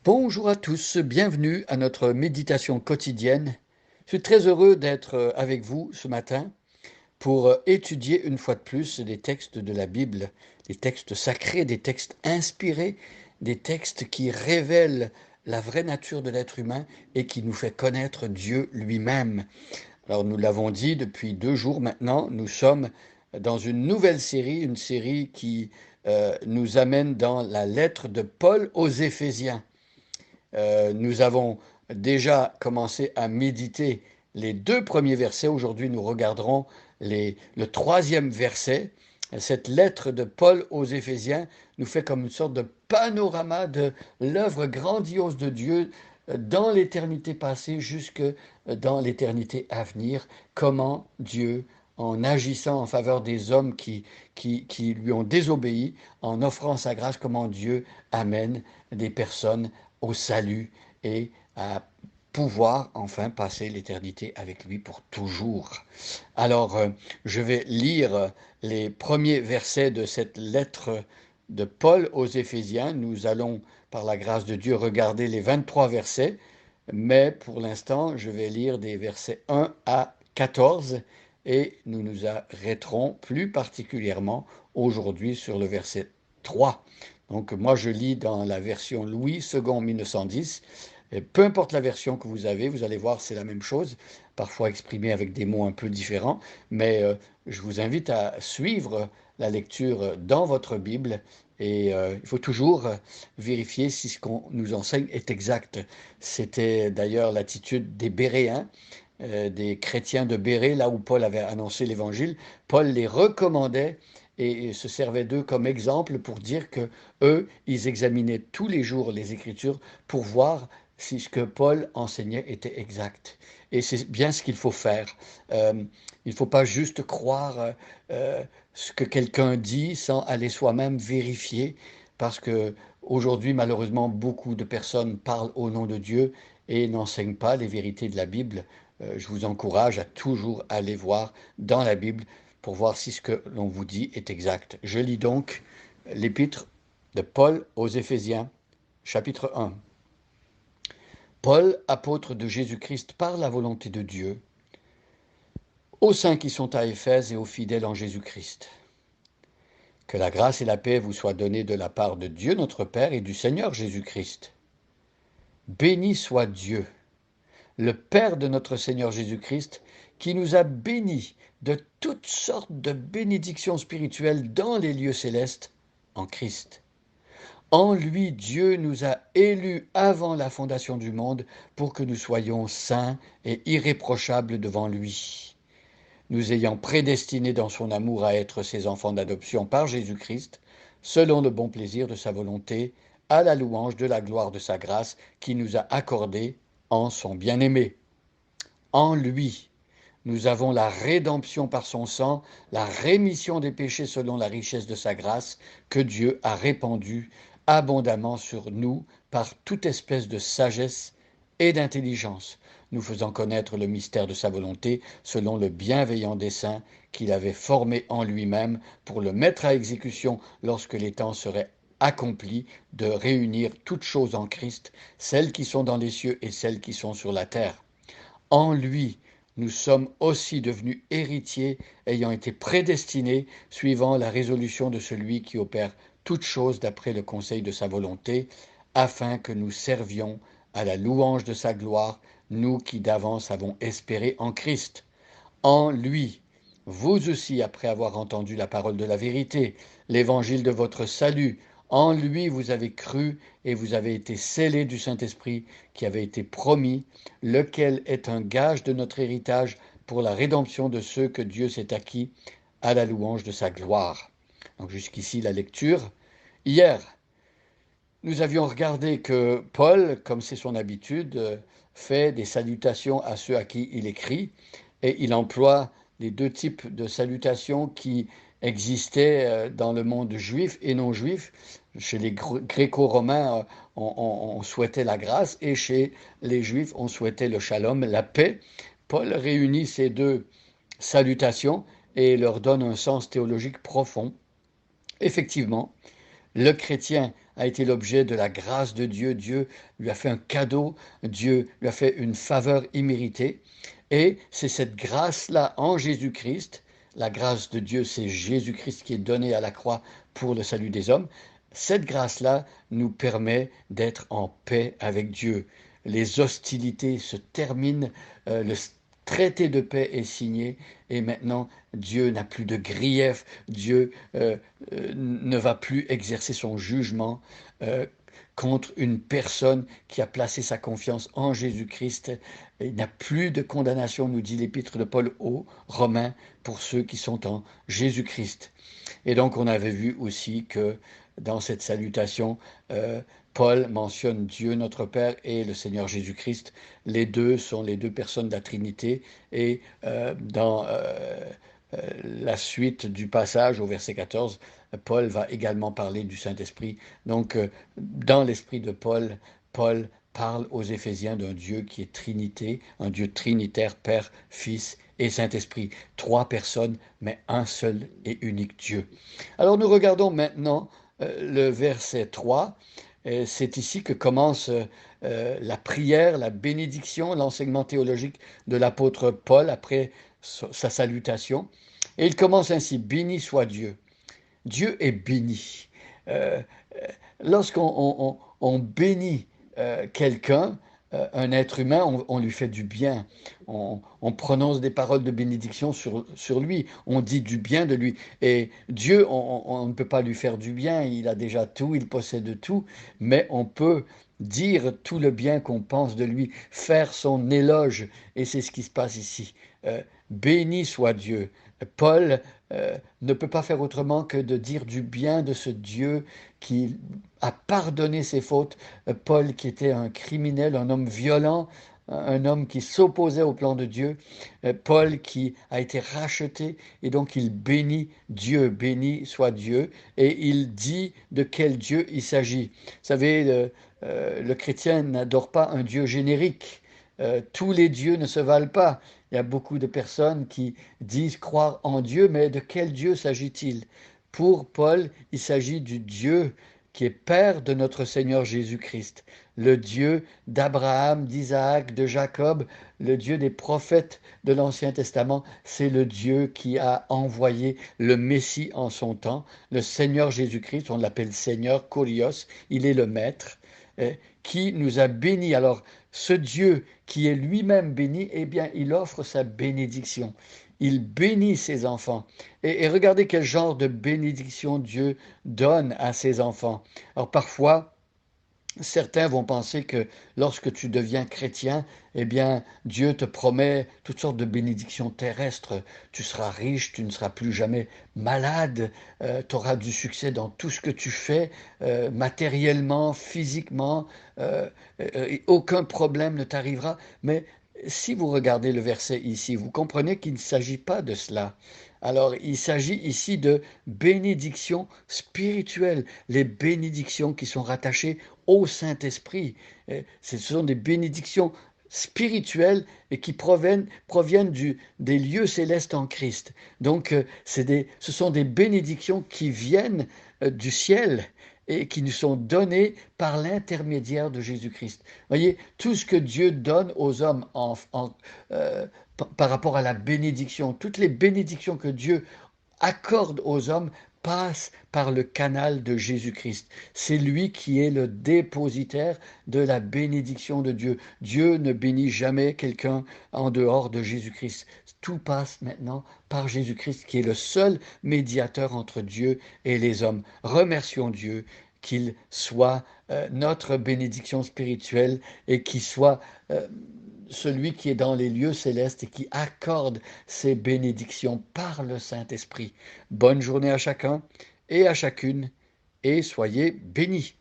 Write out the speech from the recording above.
Bonjour à tous, bienvenue à notre méditation quotidienne. Je suis très heureux d'être avec vous ce matin pour étudier une fois de plus les textes de la Bible, des textes sacrés, des textes inspirés, des textes qui révèlent la vraie nature de l'être humain et qui nous fait connaître Dieu lui-même. Alors nous l'avons dit depuis 2 jours maintenant, nous sommes dans une nouvelle série, une série qui nous amène dans la lettre de Paul aux Éphésiens. Nous avons déjà commencé à méditer les 2 premiers versets. Aujourd'hui, nous regarderons le troisième verset. Cette lettre de Paul aux Éphésiens nous fait comme une sorte de panorama de l'œuvre grandiose de Dieu dans l'éternité passée jusque dans l'éternité à venir. Comment Dieu, en agissant en faveur des hommes qui lui ont désobéi, en offrant sa grâce, comment Dieu amène des personnes au salut et à pouvoir enfin passer l'éternité avec lui pour toujours. Alors, je vais lire les premiers versets de cette lettre de Paul aux Éphésiens. Nous allons, par la grâce de Dieu, regarder les 23 versets, mais pour l'instant, je vais lire des versets 1 à 14 et nous nous arrêterons plus particulièrement aujourd'hui sur le verset 3. Donc moi je lis dans la version Louis II 1910. Et peu importe la version que vous avez, vous allez voir c'est la même chose, parfois exprimée avec des mots un peu différents, mais je vous invite à suivre la lecture dans votre Bible et il faut toujours vérifier si ce qu'on nous enseigne est exact. C'était d'ailleurs l'attitude des Béréens, des chrétiens de Bérée, là où Paul avait annoncé l'évangile. Paul les recommandait et se servait d'eux comme exemple pour dire que eux, ils examinaient tous les jours les Écritures pour voir si ce que Paul enseignait était exact. Et c'est bien ce qu'il faut faire. Il ne faut pas juste croire ce que quelqu'un dit sans aller soi-même vérifier, parce que aujourd'hui, malheureusement, beaucoup de personnes parlent au nom de Dieu et n'enseignent pas les vérités de la Bible. Je vous encourage à toujours aller voir dans la Bible pour voir si ce que l'on vous dit est exact. Je lis donc l'épître de Paul aux Éphésiens, chapitre 1. Paul, apôtre de Jésus-Christ par la volonté de Dieu, aux saints qui sont à Éphèse et aux fidèles en Jésus-Christ. Que la grâce et la paix vous soient données de la part de Dieu notre Père et du Seigneur Jésus-Christ. Béni soit Dieu, le Père de notre Seigneur Jésus-Christ, qui nous a bénis de toutes sortes de bénédictions spirituelles dans les lieux célestes en Christ. En lui, Dieu nous a élus avant la fondation du monde pour que nous soyons saints et irréprochables devant lui, nous ayant prédestinés dans son amour à être ses enfants d'adoption par Jésus-Christ, selon le bon plaisir de sa volonté, à la louange de la gloire de sa grâce qui nous a accordée en son bien-aimé. En lui, nous avons la rédemption par son sang, la rémission des péchés selon la richesse de sa grâce que Dieu a répandue abondamment sur nous par toute espèce de sagesse et d'intelligence, nous faisant connaître le mystère de sa volonté selon le bienveillant dessein qu'il avait formé en lui-même pour le mettre à exécution lorsque les temps seraient accomplis, de réunir toutes choses en Christ, celles qui sont dans les cieux et celles qui sont sur la terre. En lui, nous sommes aussi devenus héritiers, ayant été prédestinés, suivant la résolution de celui qui opère toutes choses d'après le conseil de sa volonté, afin que nous servions à la louange de sa gloire, nous qui d'avance avons espéré en Christ. En lui, vous aussi, après avoir entendu la parole de la vérité, l'évangile de votre salut, en lui vous avez cru et vous avez été scellés du Saint-Esprit qui avait été promis, lequel est un gage de notre héritage pour la rédemption de ceux que Dieu s'est acquis à la louange de sa gloire. Donc jusqu'ici la lecture. Hier, nous avions regardé que Paul, comme c'est son habitude, fait des salutations à ceux à qui il écrit, et il emploie les 2 types de salutations qui existaient dans le monde juif et non juif. Chez les gréco-romains, on souhaitait la grâce, et chez les juifs, on souhaitait le shalom, la paix. Paul réunit ces 2 salutations et leur donne un sens théologique profond. Effectivement, le chrétien a été l'objet de la grâce de Dieu. Dieu lui a fait un cadeau, Dieu lui a fait une faveur imméritée. Et c'est cette grâce-là en Jésus-Christ, la grâce de Dieu, c'est Jésus-Christ qui est donné à la croix pour le salut des hommes. Cette grâce-là nous permet d'être en paix avec Dieu. Les hostilités se terminent, le traité de paix est signé et maintenant Dieu n'a plus de grief, Dieu ne va plus exercer son jugement euh, contre une personne qui a placé sa confiance en Jésus-Christ. Il n'y a plus de condamnation, nous dit l'épître de Paul aux Romains, pour ceux qui sont en Jésus-Christ. Et donc on avait vu aussi que dans cette salutation, Paul mentionne Dieu notre Père et le Seigneur Jésus-Christ. Les deux sont les deux personnes de la Trinité. Et dans la suite du passage au verset 14, Paul va également parler du Saint-Esprit. Donc dans l'esprit de Paul, Paul parle aux Éphésiens d'un Dieu qui est Trinité, un Dieu trinitaire, Père, Fils et Saint-Esprit. Trois personnes, mais un seul et unique Dieu. Alors nous regardons maintenant le verset 3. C'est ici que commence la prière, la bénédiction, l'enseignement théologique de l'apôtre Paul après sa salutation. Et il commence ainsi, béni soit Dieu. Dieu est béni. Euh, Lorsqu'on bénit quelqu'un, un être humain, on lui fait du bien. On prononce des paroles de bénédiction sur lui. On dit du bien de lui. Et Dieu, on ne peut pas lui faire du bien. Il a déjà tout, il possède tout. Mais on peut dire tout le bien qu'on pense de lui, faire son éloge. Et c'est ce qui se passe ici. Béni soit Dieu. Paul ne peut pas faire autrement que de dire du bien de ce Dieu qui a pardonné ses fautes. Paul, qui était un criminel, un homme violent, un homme qui s'opposait au plan de Dieu. Paul, qui a été racheté, et donc il bénit Dieu, béni soit Dieu, et il dit de quel Dieu il s'agit. Vous savez, le chrétien n'adore pas un Dieu générique. Tous les dieux ne se valent pas. Il y a beaucoup de personnes qui disent croire en Dieu, mais de quel Dieu s'agit-il? Pour Paul, il s'agit du Dieu qui est Père de notre Seigneur Jésus-Christ, le Dieu d'Abraham, d'Isaac, de Jacob, le Dieu des prophètes de l'Ancien Testament. C'est le Dieu qui a envoyé le Messie en son temps, le Seigneur Jésus-Christ, on l'appelle Seigneur, Kurios, il est le Maître, qui nous a bénis. Alors, ce Dieu qui est lui-même béni, eh bien, il offre sa bénédiction. Il bénit ses enfants. Et regardez quel genre de bénédiction Dieu donne à ses enfants. Alors parfois, certains vont penser que lorsque tu deviens chrétien, eh bien, Dieu te promet toutes sortes de bénédictions terrestres. Tu seras riche, tu ne seras plus jamais malade, tu auras du succès dans tout ce que tu fais, matériellement, physiquement, aucun problème ne t'arrivera. Mais si vous regardez le verset ici, vous comprenez qu'il ne s'agit pas de cela. Alors, il s'agit ici de bénédictions spirituelles, les bénédictions qui sont rattachées au Saint-Esprit. Ce sont des bénédictions spirituelles et qui proviennent des lieux célestes en Christ. Donc, ce sont des bénédictions qui viennent du ciel et qui nous sont données par l'intermédiaire de Jésus-Christ. Voyez, tout ce que Dieu donne aux hommes par rapport à la bénédiction, toutes les bénédictions que Dieu accorde aux hommes passe par le canal de Jésus-Christ. C'est lui qui est le dépositaire de la bénédiction de Dieu. Dieu ne bénit jamais quelqu'un en dehors de Jésus-Christ. Tout passe maintenant par Jésus-Christ qui est le seul médiateur entre Dieu et les hommes. Remercions Dieu qu'il soit notre bénédiction spirituelle et qu'il soit celui qui est dans les lieux célestes et qui accorde ces bénédictions par le Saint-Esprit. Bonne journée à chacun et à chacune et soyez bénis.